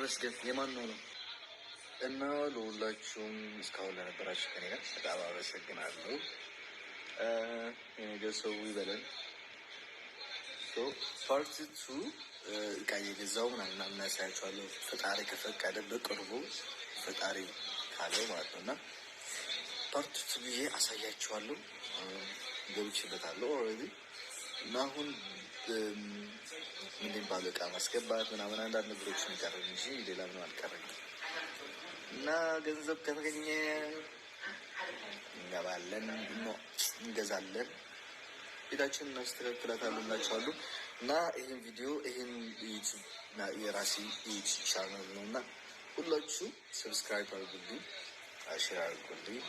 ተመስገን የማን ነው? እና ለሁላችሁም እስካሁን ለነበራችሁ ከኔ ጋር በጣም አመሰግናለሁ። የነገ ሰው ይበለን። ፓርት ቱ እቃ እየገዛው ምናምን እናሳያችኋለሁ። ፈጣሪ ከፈቀደ በቅርቡ ፈጣሪ ካለው ማለት ነው። እና ፓርት ቱ ብዬ አሳያችኋለሁ። ገብቼበታለሁ ኦልሬዲ። እና አሁን ምንድን ባለው እቃ ማስገባት ምናምን አንዳንድ ነገሮችን ይቀርብ እንጂ ሌላ ምንም አልቀረም። እና ገንዘብ ከተገኘ እንገባለን፣ እንገዛለን፣ ቤታችንን እናስተካክላታለን እላችኋለሁ። እና ይህን ቪዲዮ ይህን የራሴ ዩቲዩብ ቻናል ነው እና ሁላችሁ ሰብስክራይብ አድርጉልኝ፣ ሼር አድርጉልኝ፣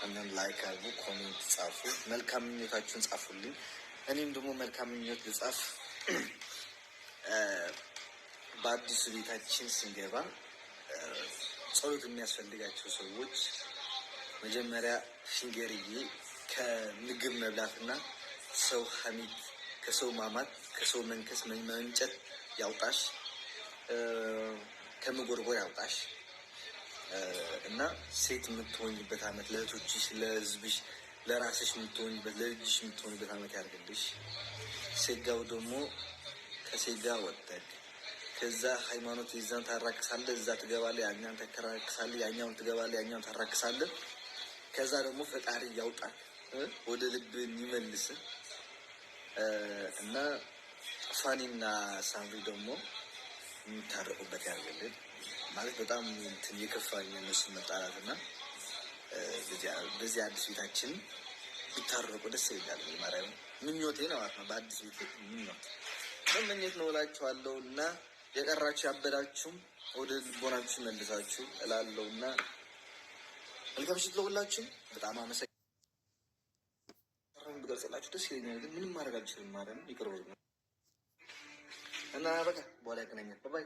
እኛም ላይክ አድርጉ፣ ኮሜንት ጻፉ፣ መልካም ምኞታችሁን ጻፉልኝ። እኔም ደግሞ መልካም ምኞት ልጻፍ። በአዲሱ ቤታችን ስንገባ ጸሎት የሚያስፈልጋቸው ሰዎች መጀመሪያ ፊንገርዬ ከምግብ መብላትና ሰው ሐሜት፣ ከሰው ማማት፣ ከሰው መንከስ መንጨት ያውጣሽ፣ ከመጎርጎር ያውጣሽ እና ሴት የምትሆኝበት አመት ለእህቶችሽ፣ ለህዝብሽ፣ ለራስሽ የምትሆኝበት፣ ለልጅሽ የምትሆኝበት አመት ያድርግልሽ። ሴጋው ደግሞ ከሴጋ ወጠቅ ከዛ ሃይማኖት ይዛን ታራክሳለህ፣ እዛ ትገባለህ፣ ያኛውን ታከራክሳለህ፣ ያኛውን ትገባለህ፣ ያኛውን ታራክሳለህ። ከዛ ደግሞ ፈጣሪ ያውጣል፣ ወደ ልብ የሚመልስ እና ፋኒና ሳምሪ ደግሞ የሚታረቁበት ያርግልን። ማለት በጣም እንትን የከፋኝ እነሱ መጣላት እና በዚህ አዲስ ቤታችን ቢታረቁ ደስ ይላል። ማርያም ምኞቴ ነው ማለት ነው። በአዲስ ቤት ምኞት መመኘት ነው እላችኋለሁ። እና የቀራችሁ ያበዳችሁም ወደ ልቦናችሁ መልሳችሁ እላለሁ። እና መልካም ምሽት ለሁላችሁም። በጣም አመሰግናለሁ። ብገልጽላችሁ ደስ ይለኛል፣ ግን ምንም ማድረግ አልችልም። ማርያም ይቅር በሉኝ እና በቃ በኋላ ያገናኛል። ባይ